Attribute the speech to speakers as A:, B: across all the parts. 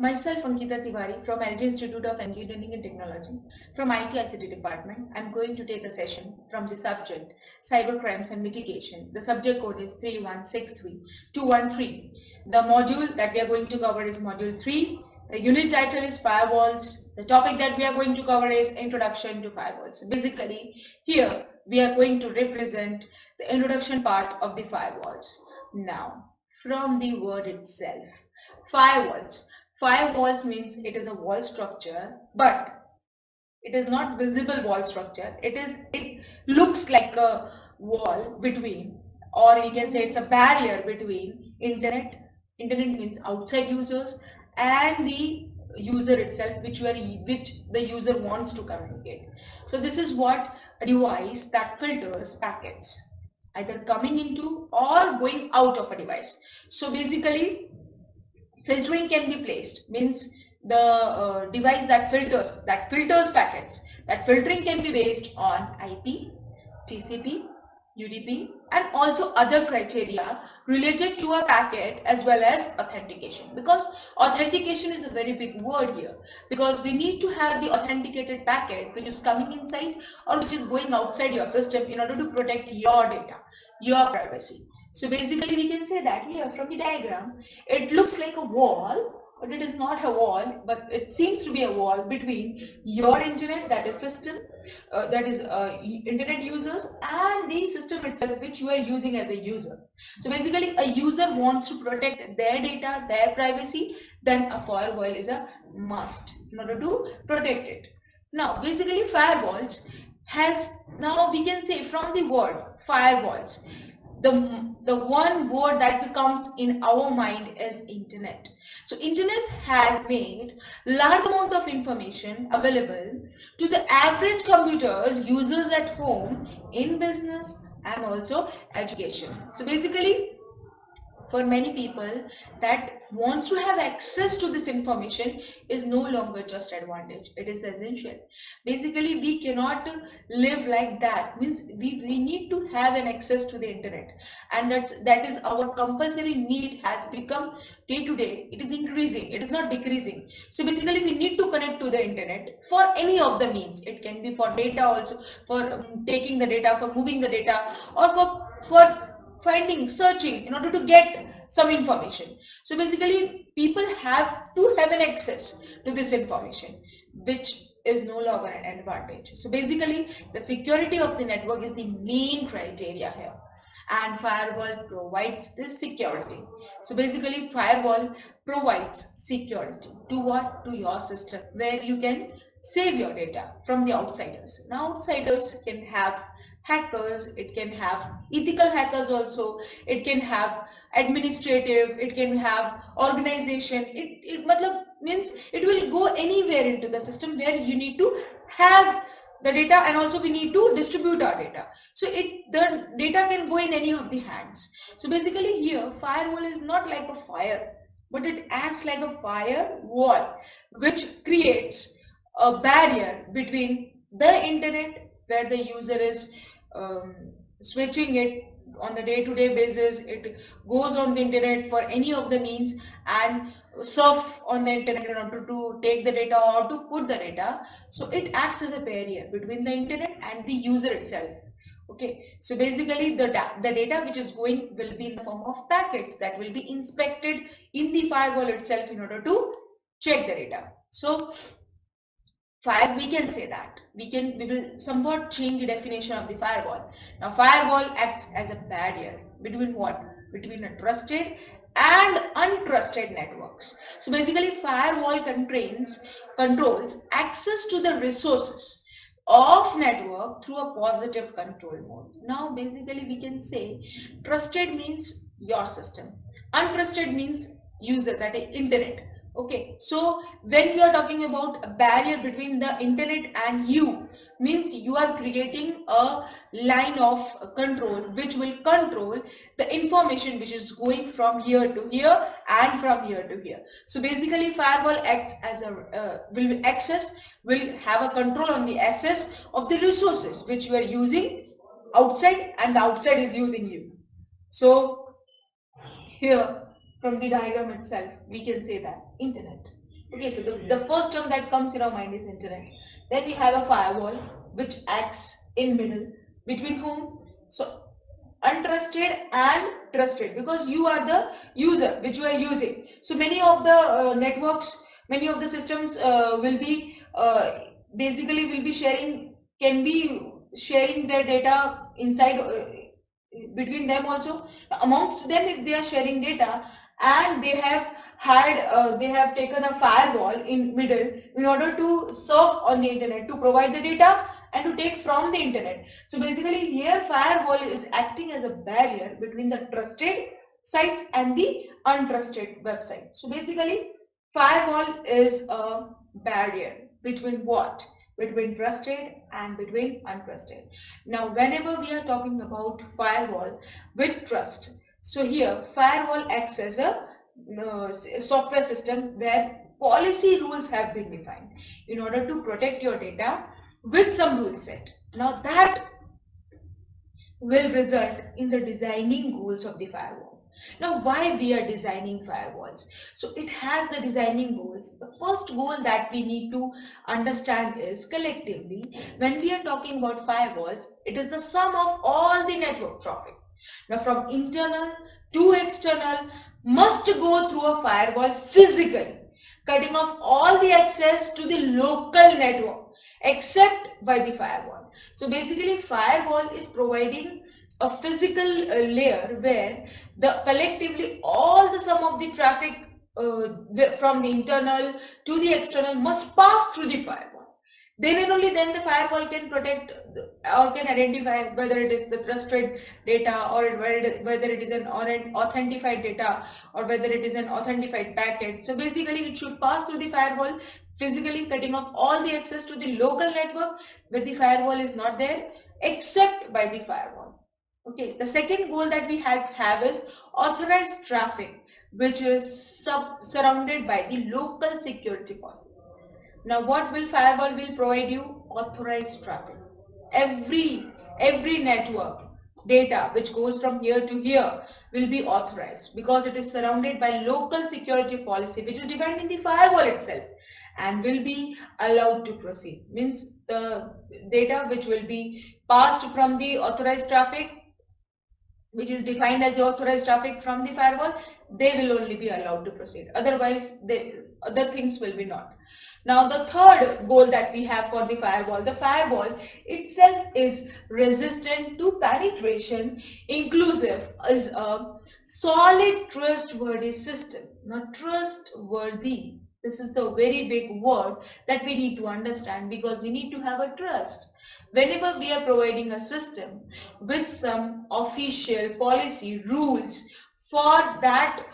A: Myself, Ankita Tiwari from LG Institute of Engineering and Technology from IT ICT department. I'm going to take a session from the subject Cybercrimes and Mitigation. The subject code is 3163213. The module that we are going to cover is module 3. The unit title is Firewalls. The topic that we are going to cover is Introduction to Firewalls. So basically, here we are going to represent the introduction part of the firewalls. Now, from the word itself, firewalls. Firewalls means it is a wall structure, but it is not visible wall structure. It looks like a wall between, or we can say it's a barrier between internet. Internet means outside users and the user itself, which the user wants to communicate. So this is what a device that filters packets either coming into or going out of a device. So basically, filtering can be placed, means the device that filters packets. That filtering can be based on IP, TCP, UDP, and also other criteria related to a packet, as well as authentication. Because authentication is a very big word here, because we need to have the authenticated packet which is coming inside or which is going outside your system in order to protect your data, your privacy. So basically we can say that here from the diagram, it looks like a wall, but it is not a wall, but it seems to be a wall between your internet, that is system, internet users, and the system itself which you are using as a user. So basically a user wants to protect their data, their privacy, then a firewall is a must in order to protect it. Now basically firewalls has, now we can say from the word firewalls, the one word that becomes in our mind is internet. So internet has made large amount of information available to the average computers users at home, in business, and also education. So basically, for many people that wants to have access to this information is no longer just advantage, it is essential. Basically we cannot live like that, means we need to have an access to the internet, and that is our compulsory need, has become day to day. It is increasing, it is not decreasing. So basically we need to connect to the internet for any of the means. It can be for data also, for taking the data, for moving the data, or for finding, searching in order to get some information. So basically people have to have an access to this information, which is no longer an advantage. So basically the security of the network is the main criteria here, and firewall provides this security. So basically firewall provides security to what? To your system, where you can save your data from the outsiders. Now outsiders can have hackers, it can have ethical hackers also, it can have administrative, it can have organization. It means it will go anywhere into the system where you need to have the data, and also we need to distribute our data. So the data can go in any of the hands. So basically here firewall is not like a fire, but it acts like a firewall which creates a barrier between the internet, where the user is switching it on the day-to-day basis. It goes on the internet for any of the means and surf on the internet in order to take the data or to put the data. So it acts as a barrier between the internet and the user itself. Okay, so basically the data which is going will be in the form of packets that will be inspected in the firewall itself in order to check the data. So we can say that we will somewhat change the definition of the firewall. Now firewall acts as a barrier between what? Between a trusted and untrusted networks. So basically firewall controls access to the resources of network through a positive control mode. Now basically we can say trusted means your system, untrusted means user, that is internet. Okay, so when you are talking about a barrier between the internet and you, means you are creating a line of control which will control the information which is going from here to here and from here to here. So basically firewall acts as a will have a control on the access of the resources which you are using outside, and the outside is using you. So here from the diagram itself we can say that internet. Okay, so the first term that comes in our mind is internet. Then we have a firewall which acts in middle between whom? So untrusted and trusted, because you are the user which you are using. So many of the networks, many of the systems will be basically will be sharing, can be sharing their data inside between them also, amongst them. If they are sharing data and they have had they have taken a firewall in middle in order to surf on the internet, to provide the data and to take from the internet. So basically here firewall is acting as a barrier between the trusted sites and the untrusted website. So basically firewall is a barrier between what? Between trusted and between untrusted. Now whenever we are talking about firewall with trust, so here firewall acts as a software system where policy rules have been defined in order to protect your data with some rule set. Now that will result in the designing goals of the firewall. Now why we are designing firewalls? So it has the designing goals. The first goal that we need to understand is collectively, when we are talking about firewalls, it is the sum of all the network traffic. Now from internal to external must go through a firewall physically, cutting off all the access to the local network except by the firewall. So basically firewall is providing a physical layer where the collectively all the sum of the traffic from the internal to the external must pass through the firewall. Then and only then the firewall can protect or can identify whether it is the trusted data or whether it is an authenticated data or whether it is an authenticated packet. So basically it should pass through the firewall physically, cutting off all the access to the local network where the firewall is not there except by the firewall. Okay, the second goal that we have is authorized traffic, which is surrounded by the local security policy. Now what will firewall will provide you? Authorized traffic. Every network data which goes from here to here will be authorized because it is surrounded by local security policy which is defined in the firewall itself and will be allowed to proceed. Means the data which will be passed from the authorized traffic, which is defined as the authorized traffic from the firewall, they will only be allowed to proceed. Otherwise, other things will be not. Now, the third goal that we have for the firewall itself is resistant to penetration, inclusive, is a solid, trustworthy system. Not trustworthy. This is the very big word that we need to understand because we need to have a trust. Whenever we are providing a system with some official policy rules for that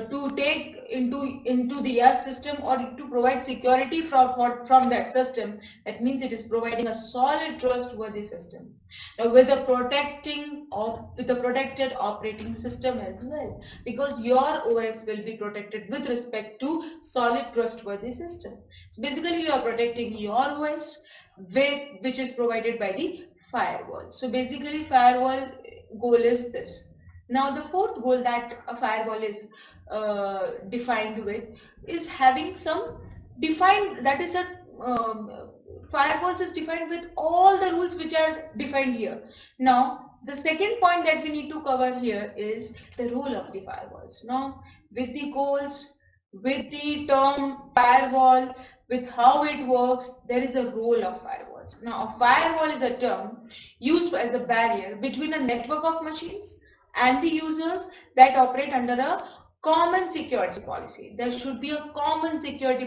A: to take into the system or to provide security from that system, that means it is providing a solid trustworthy system. Now with the protected operating system as well, because your OS will be protected with respect to solid trustworthy system. So basically you are protecting your OS which is provided by the firewall. So basically firewall goal is this. Now the fourth goal that a firewall is defined with is having some defined, that is a firewalls is defined with all the rules which are defined here. Now the second point that we need to cover here is the role of the firewalls. Now with the goals, with the term firewall, with how it works, there is a role of firewalls. Now a firewall is a term used as a barrier between a network of machines and the users that operate under a common security policy. There should be a common security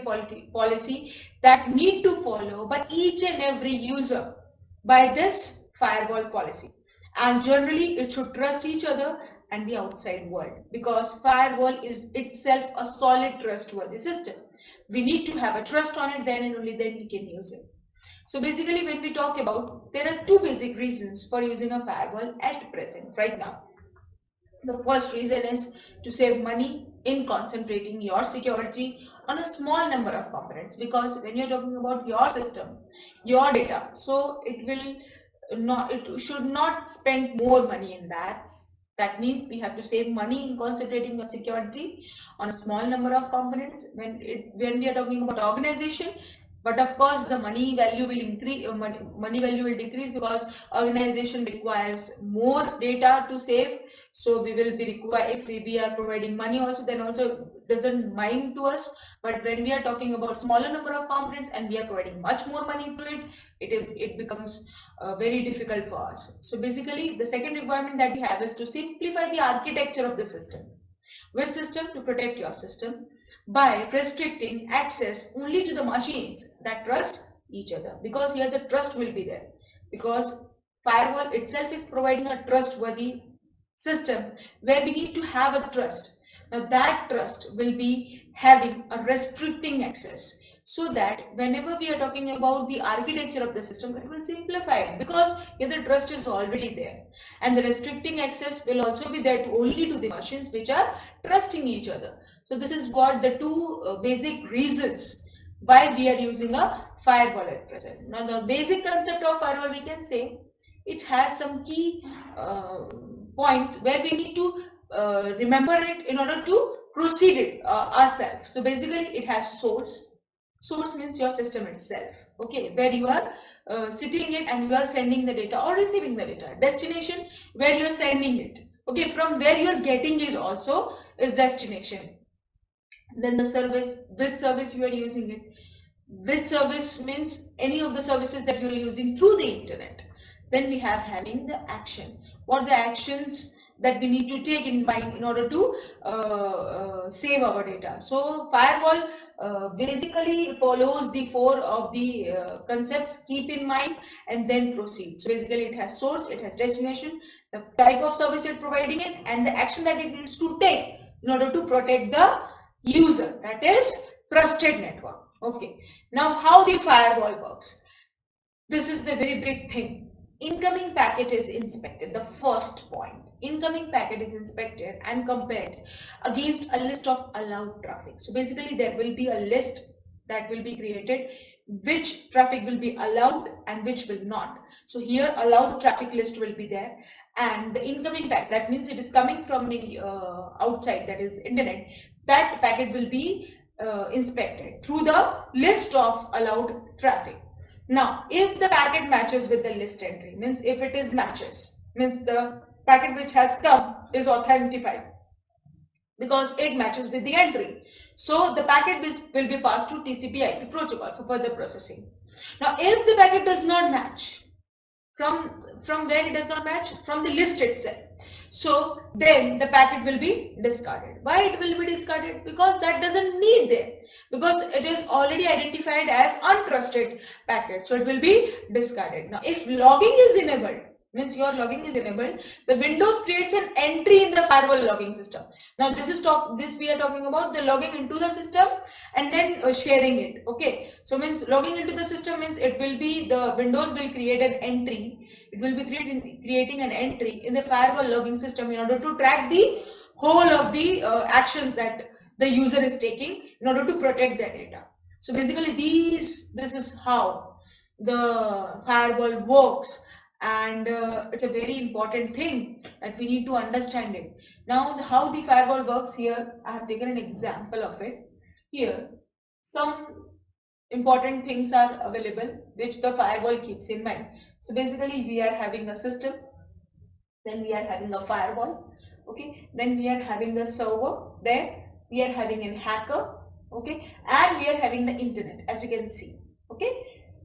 A: policy that need to follow by each and every user by this firewall policy. And generally it should trust each other and the outside world, because firewall is itself a solid trustworthy system. We need to have a trust on it, then and only then we can use it. So basically when we talk about, there are two basic reasons for using a firewall at present right now. The first reason is to save money in concentrating your security on a small number of components, because when you're talking about your system, your data, so it should not spend more money in that. That means we have to save money in concentrating your security on a small number of components when we are talking about organization. But of course, the money value will increase, money value will decrease because organization requires more data to save. So we will be required, if we are providing money also, then also doesn't mind to us. But when we are talking about smaller number of components and we are providing much more money to it, it becomes very difficult for us. So basically, the second requirement that we have is to simplify the architecture of the system. Which system? To protect your system by restricting access only to the machines that trust each other, because here the trust will be there, because firewall itself is providing a trustworthy system where we need to have a trust. Now that trust will be having a restricting access, so that whenever we are talking about the architecture of the system, it will simplify it, because here the trust is already there, and the restricting access will also be there only to the machines which are trusting each other. So this is what the two basic reasons why we are using a firewall at present. Now the basic concept of firewall, we can say it has some key points where we need to remember it in order to proceed it ourselves. So basically it has source. Source means your system itself, okay, where you are sitting it and you are sending the data or receiving the data. Destination, where you are sending it, okay, from where you are getting is destination. Then the service, which service you are using it. Which service means any of the services that you are using through the internet. Then we have having the action. What the actions that we need to take in mind in order to save our data. So firewall basically follows the four of the concepts: keep in mind and then proceed. So basically it has source, it has destination, the type of service it's providing it, and the action that it needs to take in order to protect the user, that is trusted network. Okay, now how the firewall works. This is the very big thing. Incoming packet is inspected. The first point. Incoming packet is inspected and compared against a list of allowed traffic. So basically there will be a list that will be created, which traffic will be allowed and which will not. So here allowed traffic list will be there, and the incoming packet, that means it is coming from the outside, that is internet, that packet will be inspected through the list of allowed traffic. Now, if the packet matches with the list entry, means if it is matches, means the packet which has come is authenticated because it matches with the entry. So the packet will be passed to TCP/IP protocol for further processing. Now, if the packet does not match, from where it does not match? From the list itself. So then the packet will be discarded. Why it will be discarded? Because that doesn't need there, because it is already identified as untrusted packet, so it will be discarded. Now if logging is enabled, means your logging is enabled, the Windows creates an entry in the firewall logging system. Now this we are talking about the logging into the system and then sharing it. Okay, so means logging into the system means it will be, the Windows will create an entry, it will be creating an entry in the firewall logging system in order to track the whole of the actions that the user is taking in order to protect their data. So basically this is how the firewall works, and it's a very important thing that we need to understand it. Now how the firewall works, here I have taken an example of it. Here some important things are available which the firewall keeps in mind. So basically we are having a system, then we are having a firewall, okay, then we are having a server, there we are having a hacker, okay, and we are having the internet, as you can see. Okay,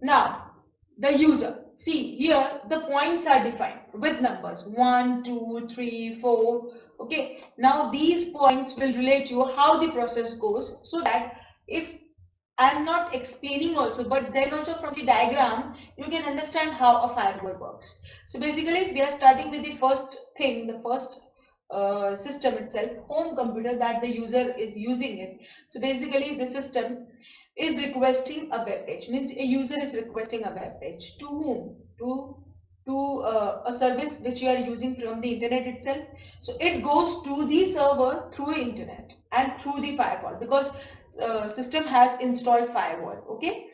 A: now the user, see here the points are defined with numbers 1 2 3 4. Okay, now these points will relate you how the process goes, so that if I'm not explaining also, but then also from the diagram you can understand how a firewall works. So basically we are starting with the first thing, the first system itself, home computer that the user is using it. So basically the system is requesting a web page, means a user is requesting a web page to whom? To a service which you are using from the internet itself. So it goes to the server through internet and through the firewall, because system has installed firewall. Okay,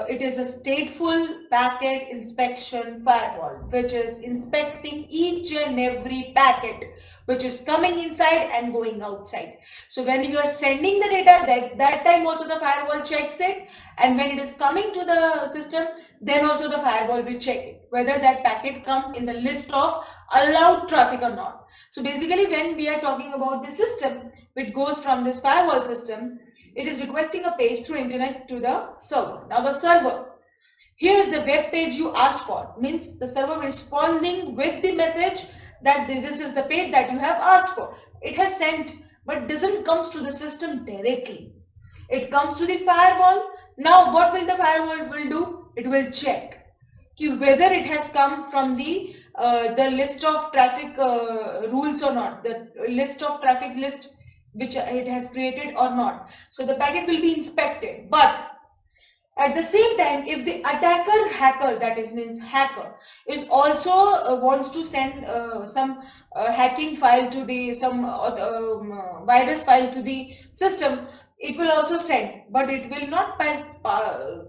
A: it is a stateful packet inspection firewall, which is inspecting each and every packet which is coming inside and going outside. So when you are sending the data, that time also the firewall checks it, and when it is coming to the system, then also the firewall will check it, whether that packet comes in the list of allowed traffic or not. So basically, when we are talking about the system which goes from this firewall system, it is requesting a page through internet to the server. Now the server, here is the web page you asked for, means the server responding with the message that this is the page that you have asked for. It has sent, but doesn't comes to the system directly. It comes to the firewall. Now what will the firewall will do? It will check whether it has come from the list of traffic rules or not, the list of traffic list which it has created or not. So the packet will be inspected, but at the same time, if the hacker, that is means hacker, is also wants to send some hacking file to the virus file to the system, it will also send, but it will not pass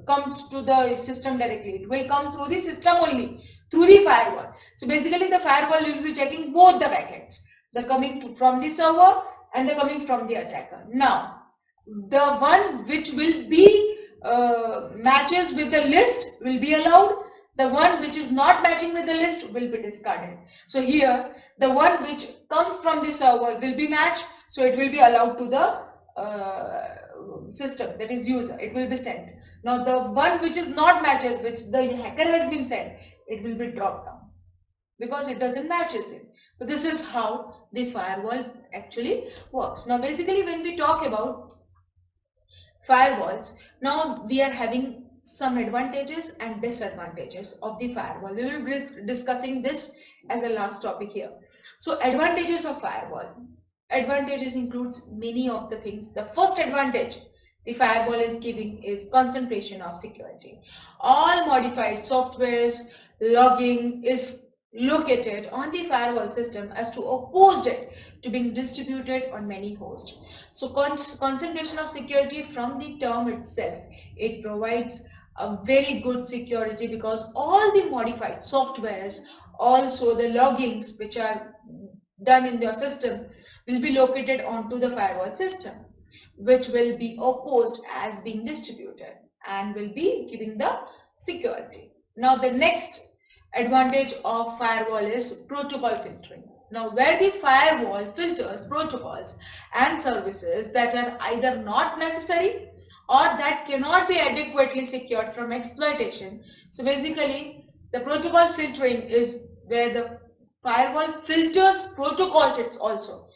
A: comes to the system directly. It will come through the system only, through the firewall. So basically, the firewall will be checking both the packets, the coming from the server and the coming from the attacker. Now, the one which will be matches with the list will be allowed. The one which is not matching with the list will be discarded. So here, the one which comes from the server will be matched, so it will be allowed to the system, that is user. It will be sent. Now the one which is not matches, which the hacker has been sent, it will be dropped down because it doesn't matches it. So this is how the firewall actually works. Now basically, when we talk about firewalls, now we are having some advantages and disadvantages of the firewall. We will be discussing this as a last topic here. So advantages of firewall. Advantages includes many of the things. The first advantage the firewall is giving is concentration of security. All modified softwares, logging is located on the firewall system as to oppose it to being distributed on many hosts. So concentration of security, from the term itself, it provides a very good security because all the modified softwares, also the loggings which are done in your system, will be located onto the firewall system, which will be opposed as being distributed and will be giving the security. Now the next advantage of firewall is protocol filtering. Now where the firewall filters protocols and services that are either not necessary or that cannot be adequately secured from exploitation. So basically, the protocol filtering is where the firewall filters protocols. It's also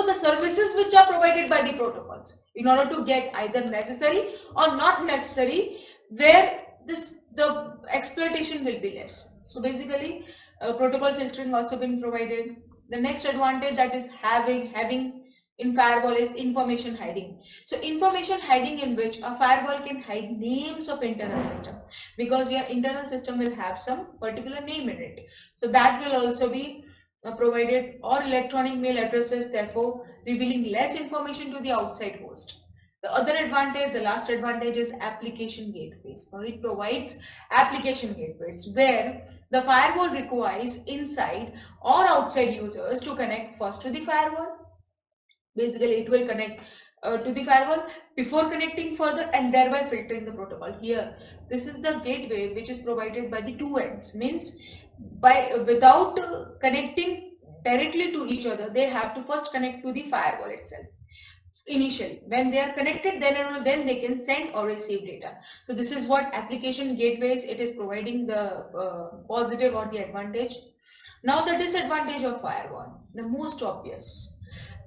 A: the services which are provided by the protocols in order to get either necessary or not necessary, where the exploitation will be less. So basically, protocol filtering also been provided. The next advantage that is having in firewall is information hiding. So information hiding, in which a firewall can hide names of internal system, because your internal system will have some particular name in it. So that will also be provided, or electronic mail addresses, therefore revealing less information to the outside host. The other advantage, the last advantage, is application gateways. Now it provides application gateways where the firewall requires inside or outside users to connect first to the firewall. Basically, it will connect to the firewall before connecting further and thereby filtering the protocol. Here, this is the gateway which is provided by the two ends, means without connecting directly to each other, they have to first connect to the firewall itself. Initially, when they are connected, then they can send or receive data. So this is what application gateways, it is providing the positive or the advantage. Now the disadvantage of firewall, the most obvious,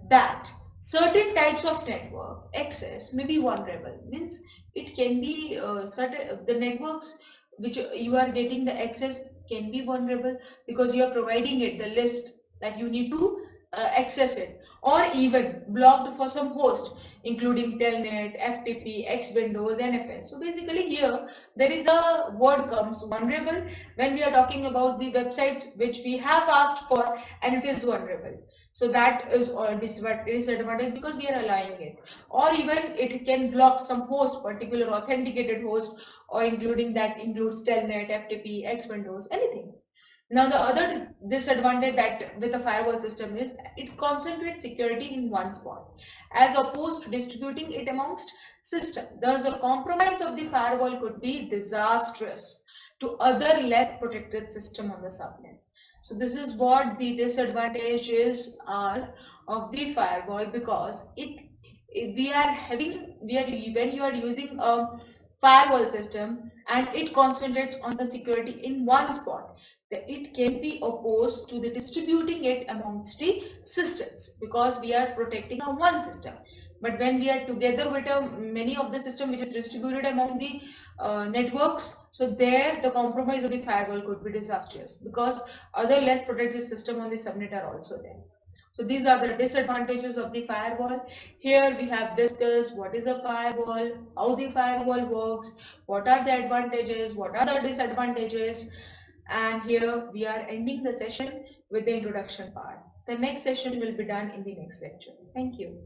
A: that certain types of network access may be vulnerable. Means it can be certain the networks which you are getting the access can be vulnerable because you are providing it the list that you need to access it, or even blocked for some host including telnet, ftp, x windows, nfs. So basically, here there is a word comes vulnerable when we are talking about the websites which we have asked for and it is vulnerable. So that is all disadvantage because we are allowing it, or even it can block some host, particular authenticated host, or including that includes telnet, ftp, x windows, anything. Now the other disadvantage that with a firewall system is it concentrates security in one spot as opposed to distributing it amongst systems. Thus a compromise of the firewall could be disastrous to other less protected system on the subnet. So this is what the disadvantages are of the firewall, because when you are using a firewall system and it concentrates on the security in one spot, it can be opposed to the distributing it amongst the systems, because we are protecting a one system. But when we are together with many of the system which is distributed among the networks, so there the compromise of the firewall could be disastrous, because other less protected system on the subnet are also there. So these are the disadvantages of the firewall. Here we have discussed what is a firewall, how the firewall works, what are the advantages, what are the disadvantages, and here we are ending the session with the introduction part. The next session will be done in the next lecture. Thank you.